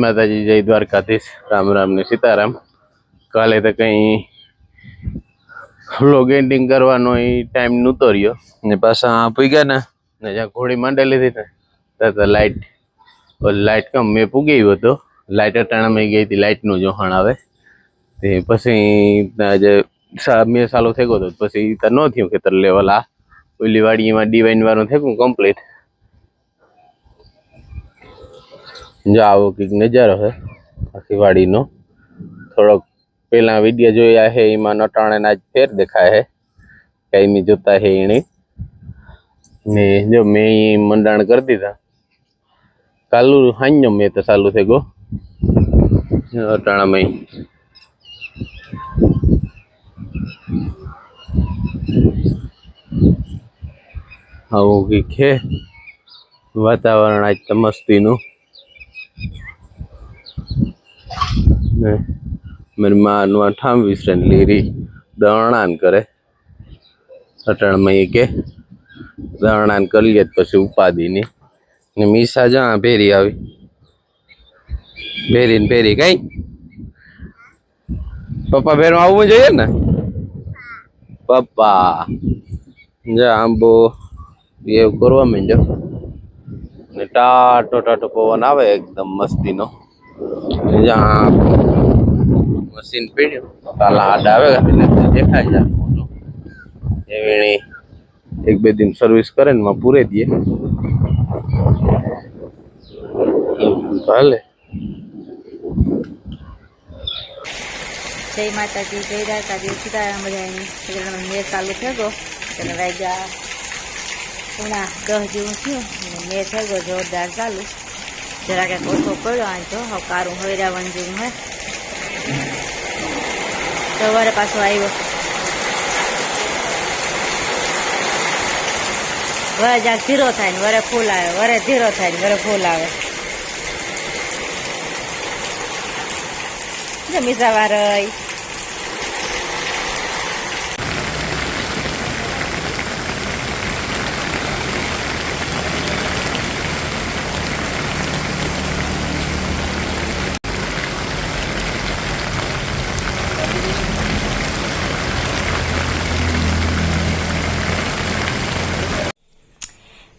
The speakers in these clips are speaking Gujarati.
માતાજી, જય દ્વારકાધીશ, રામ રામ ને સીતારામ। કાલે તો કઈ વ્લોગ એન્ડિંગ કરવાનો ટાઈમ નહોતો રહ્યો ને પાછા પૂગ્યા ને જ્યાં ઘોડી માંડે લીધી ને તો લાઈટ કમ મેં પૂગી હતો। લાઈટ અટાણામાં ગઈ હતી, લાઈટનું જોહાણ આવે તે પછી આજે મેં ચાલુ થઈ ગયો હતો પછી ન થયું ખેતર લેવલ। આ ઓલી વાડીમાં ડિવાઈન વાળું થયું કમ્પ્લીટ। જો આવો કંઈક નજારો છે આખી વાડીનો। થોડોક પેલા વિડીયો જોયા છે એમાં નટાણે આજ ફેર દેખાય છે કાયમી જોતા છે એને ને। જો મેં મંડાણ કરી દીધા કાલુ હાંજો મેં તો ચાલુ થઈ ગયો અટાણામાં। આવું કંઈક છે વાતાવરણ આજ તો મસ્તીનું। मेरी माँ नु अठाम विसरन लीरी दरणान करे अटण में के दरणान कर लिए पछी उपाधि नी ने मीसा जा भेरी आवी भेरी ने भेरी कई पप्पा भेर में आवવું જોઈએ ને पप्पा जा आंबो ये करवा માંડ્યો ने टाटो टाटो पवन आवे एकदम मस्ती नो। जहाँ मशीन पीड़્યું કાલા આડા આવે એટલે દેખાય જાય ફોટો એવી એક બે દિન સર્વિસ કરે ને માં પૂરે દઈએ ભલે। જય માતાજી, જય દ્વારકાધીશ, સીતારામ બધાની મેં ચાલુ થઈ ગયો અને વાગ્યા 9:30 જેવું થયું અને મેં થઈ ગયો જોરદાર ચાલુ। જરા કે ઓછો પડ્યો આ તો હવે કારું હૈરાવન જેવું હે। સવારે પાછો આવ્યો વરે જ્યાં ધીરો થાય ને વરે ફૂલ આવે, વરે ધીરો થાય ને વરે ફૂલ આવે। મીસાવાર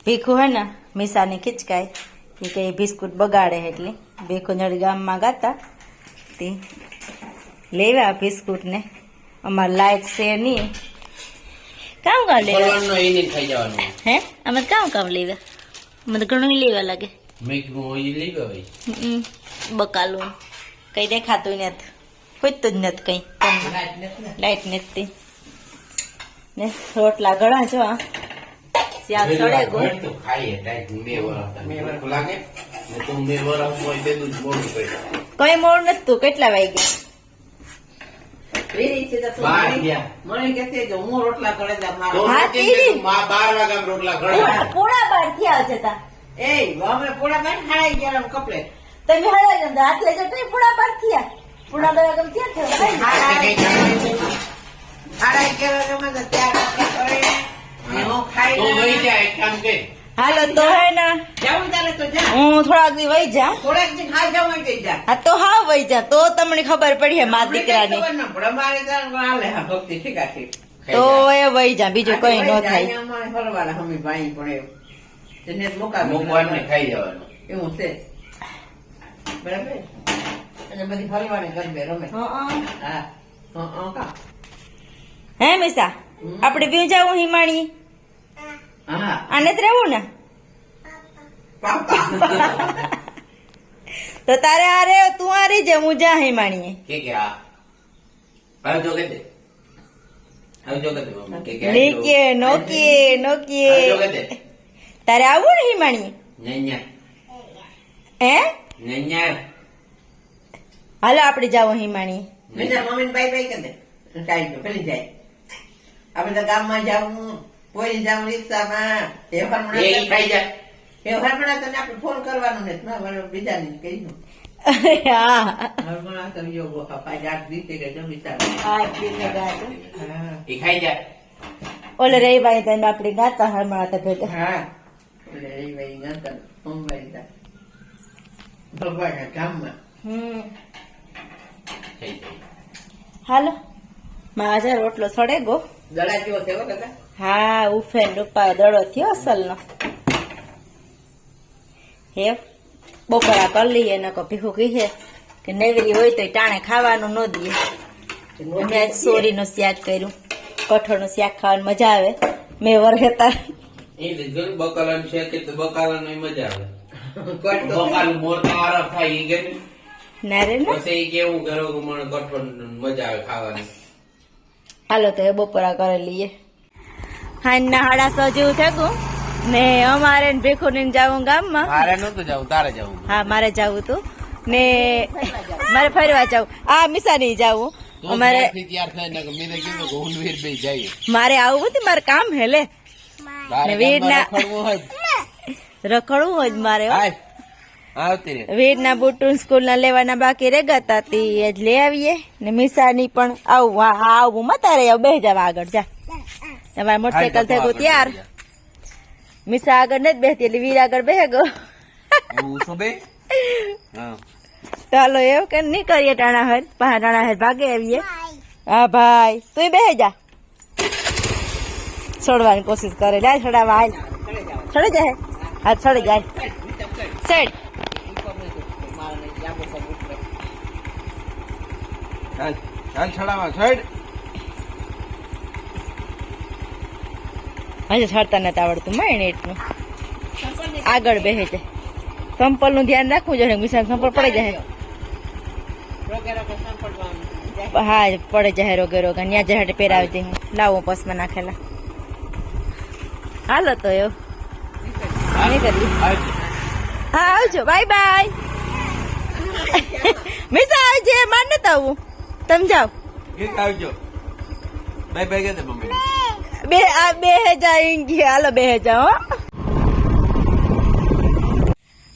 ભીખું હે ને મીસાની ખીચકાય એ કંઈ બિસ્કુટ બગાડે એટલે ભીખું નડી ગામમાં ગાતા તે લેવા બિસ્કુટ ને અમારે લાઈટ છે નહીં કામ લેવા હે અમે કામ લેવા અમે તો ઘણું લેવા લાગે બકાલું કઈ દેખાતું નથી ખૂજતું જ નથી કઈ લાઈટ નથી ને રોટલા ઘણા જો શાક સડે ગો કઈ મોડ નથી તું કેટલા વાગ્યા હાલો તો હે ને હું થોડાક દી વહી જા હા તો હા વહી જા તો તમને ખબર પડી હે મા દીકરાની તો એ વહી જા બીજું કઈ ન થાય હે મીસા આપડે બે જાવું હિમાણી આને જ રહેવું ને તો તારે આ રે તું આ રહી જા હું જા હિમાણીએ નોકીએ તારે આવું ને હિમાણીએ હે હાલો આપડે જાવ હિમાણી મમ્મી બાય બાય કરી દે પેલી જાય આપડે તો ગામમાં જવું કોઈ જાવ રિક્ષામાં વ્યવહાર પણ તને આપણે ફોન કરવાનો નથી બીજાને કહી ઓલે રહીભાઈ તને આપડે ગાતા હમણાં તો ભેગા ભગવાનના ગામમાં થઈ જાય. હાલો મારા રોટલો સડે ગો. દડા જેવો થયો કાકા. હા ઉફેન રૂપા દડો થયો અસલનો. હે બપોરા કરી લઈએ ને ભીખું કહે કે નેવરી હોય તો ટાણે ખાવાનું ન દઈએ. મેં આજ સોરીનું શાક કર્યું. કઠોળનું શાક ખાવાની મજા આવે. મેં વરહેતા એ જો બકાલાનું છે કે બકાલાની મજા આવે. કોટ તો બકાલું મોરતા આરામ થાય ઈ કે ના રે ના. પછી ઈ કેવું કરો કે મને કઠોળ મજા આવે ખાવાની. હાલો તો એ બપોરા કરી લઈએ. હાંજના 6:30 જેવું થયું ને અમારે ભીખું ને જાવું ગામમાં. મારે નતું જવું, તારે જવું. હા મારે જવું હતું ને મારે ફરવા જવું. આ મિસા નહીં જવું અમારે. તૈયાર થાય ને મેં કીધું કે હું વીર ભાઈ જઈએ. મારે આવું હતું મારે કામ હેલે તારે વીરના રખડવું હોય રખડવું હોય જ મારે હો. હાય આવતી રે. વીરના બુટુન સ્કૂલ ના લેવાના બાકી રેગાતા તી એ જ લઈ આવીએ ને મિસાની પણ આવું. હા આવું મત તારે બે જવા આગળ જા. તમારે મોટરસાયકલ થઈ ગયું ત્યાર. મિસા આગળ નથી બેસતી એટલે વીર આગળ બેસે ગયો. એવું છો બે? હા. ચાલો એવું કે નહીં કરીએ ટાણા હેર ભાગે આવીએ. હા ભાઈ તું બેસી જા. છોડવાની કોશિશ કરે. લે છોડાવા હાલ. છોડી જાય. હા છોડી જાય. સાઈડ. ચાલ ચાલ છડાવા સાઈડ. હજી છડતા નથી આવડતું માય એટલું. આગળ બેસે છે. સંપલ નું ધ્યાન રાખવું જોઈએ. મિસાન સંપલ પડી જાય. હા પડે જાય રોગે રોગા. ત્યાં જહાટે પહેરાવી દે. લાવો પસમાં નાખેલા. હાલો તો એવું નહીં કરીએ. હા આવજો. Bye bye. મિસા આવજે. માર નથી આવવું. તમે જાઓ. ગીત આવજો. બાય બાય કે દે મમ્મી. બે હજાર હાલો 2000 હો.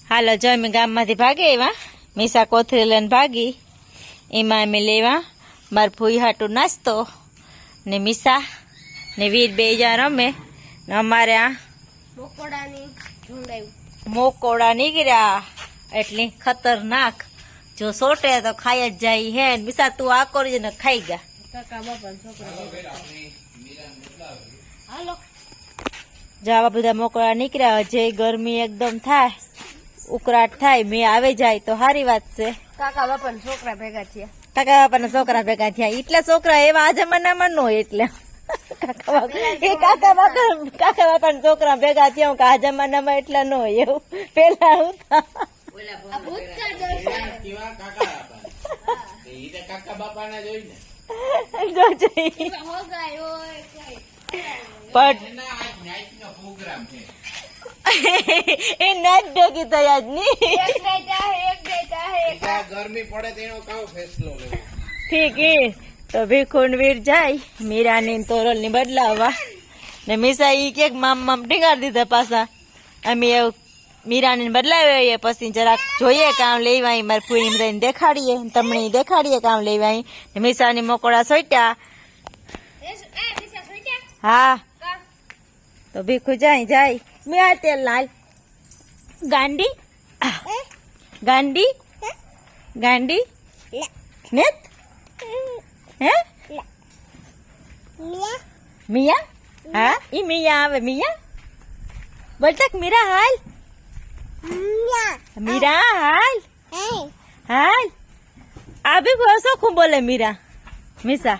હાલો જો અમે ગામમાંથી ભાગે એવા. મિસા કોથળી લઈને ભાગી. એમાં અમે લેવા માર ફૂઈ હાટું નાસ્તો ને મિસા ને વીર 2 રમે ને અમારે આ મોકોડા નીકળ્યા એટલી ખતરનાક. જો સોટે તો ખાઈ જ જાય હે. મિસા તું આ કરી ને ખાઈ ગયા. જો આવા બધા મોકળા નીકળ્યા. જે ગરમી એકદમ થાય ઉકળાટ થાય મેં આવે જાય તો સારી વાત છે. કાકા બાપાના છોકરા ભેગા થયા. એટલા છોકરા એવા આ જમાનામાં ન હોય. એટલે કાકા બાપાના છોકરા ભેગા થયા કે આ જમાનામાં એટલા ન હોય. એવું પેલા એ નાચ ભેગી થયા જ નહીં. ગરમી પડે તેનો કાવો ફેસલો લેવો. ઠીક એ તો ભીખુન વીર જાય મીરાની તોરલ ની બદલાવવા ને મિસા ઈ કેક મામ ટીંગાડી દીધા પાછા. અમે એવું મીરાની બદલાવીએ પછી જરાક જોઈએ કામ લેવાય. મારી ફૂઈ બધાને દેખાડીએ તમને દેખાડીએ કામ લેવાય. મિસાની મોકોડા સોટ્યા. હા તો ભીખુ જાય મેં આ તેલ લાલ ગાંડી નેત હે મિયા. હા ઈ મિયા આવે. મિયા બોલતા મીરા હાલ. મીરા હાલ હાલ. આ બી શું બોલે મીરા. મિસા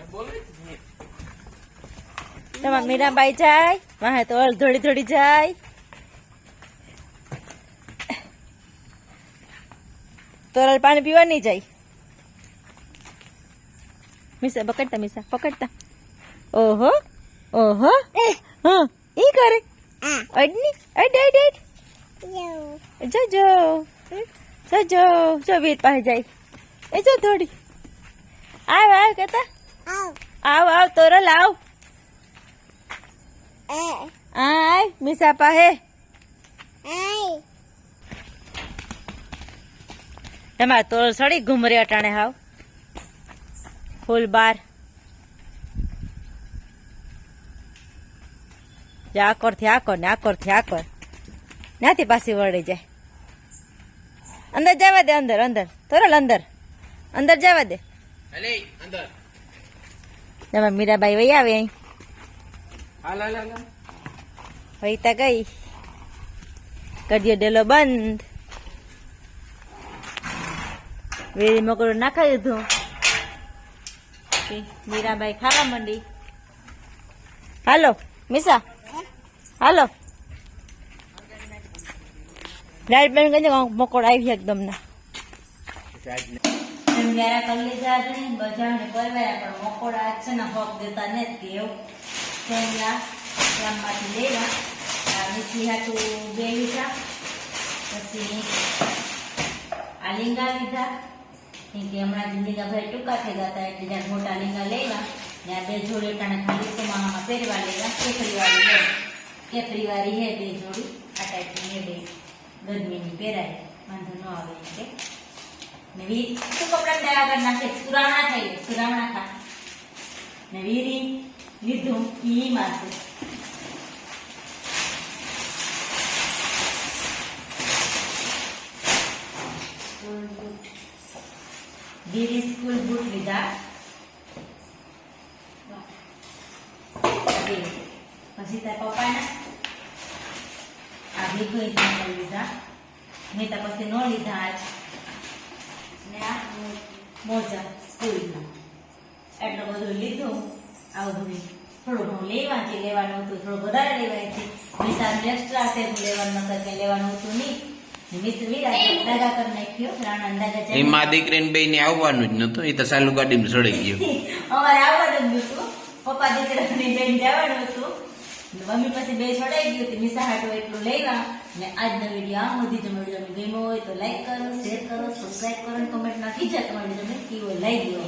તમાર મીરાબાઈ જાય વાહે તો થોડી જાય. તોરલ પાણી પીવા નહીં જાય. મિસા પકડતા. ઓહો હા ઈ કરે અડની અડ જો વીર પાસે જાય. એ જો થોડી આવ કેતા આવ તોરલ આવ. આય મિસા પાસે. તમારે તોરલ સડી ઘુમરે અટાણે હાવ ફૂલ બાર. આકર થી આકર ને આકર થી આકર. ત્યાંથી પાછી વળી જાય. અંદર જવા દે, અંદર અંદર તોરલ અંદર અંદર જવા દે. અલે અંદર તમે મીરાબાઈ વહી આવે અહીં હાલ હાલ હાલ વહીતા ગઈ. કડિયો ડેલો બંધ. વેરી મકડું નાખાઈ દીધું. મીરાબાઈ ખાવા માંડી. હાલો મિસા હાલો લાઈટ બંધ કરી દે, મકોડ આવી એકદમ ના વ્યારા કરી લીધા છે બજારને પરવાયા પણ મકોડા છે ને હક દેતા નથી એવું તેમના ગામમાંથી લેવા આ મીઠી હાટું બે લીધા. પછી આ લીંગા લીધા કેમ કે હમણાં જ લીંગા ભાઈ ટૂંકા થઈ ગયા હતા એટલે જ્યાં મોટા લીંગા લેવા ને આ બે જોડી ટાણે ખાલી સોમામાં પહેરવા લેવા. કેકરી વાળી હે બે જોડી આ ટાઈપની હે બે ગરમીની પહેરાય વાંધો ન આવે કે ને વી શું કપડા ને આગળ નાખે સુરાવણા થઈ સુરાવણા ખા ને વીરી લીધું ઈ માસે વીરી સ્કૂલ બૂટ લીધા. પછી તાર પપ્પાના આ ભેગો લીધા મેં તો પછી ન લીધા આજ ને આ મોજા સ્કૂલના એટલું બધું લીધું. આવું બધું થોડું ઘણું લેવાનું હતું, થોડું વધારે લેવાય છે. મિસાને એક્સ્ટ્રા ટેબલ લેવાનું નકર કે લેવાનું હતું નહીં. મિસ વીરા દાદા કરી નાખ્યો રાણા દાદા એ માં દીકરીને બે ને આવવાનું જ નતું, એ તો ચાલુ ગાડીમાં ચડી ગયો. અમારે આવવાનું જ નતું, પપ્પા દીકરાની બેન જવાનું હતું. મમ્મી પછી બે છોડાઈ ગયું હતું. મિસા હાટો એટલું લેવા ને આજનો વિડીયો આમ સુધી જો વિડીયો ગમ્યો હોય તો લાઈક કરો, શેર કરો, સબસ્ક્રાઇબ કરો અને કમેન્ટ નાખી જાય તમારી તમે કેવો લાગી ગયો.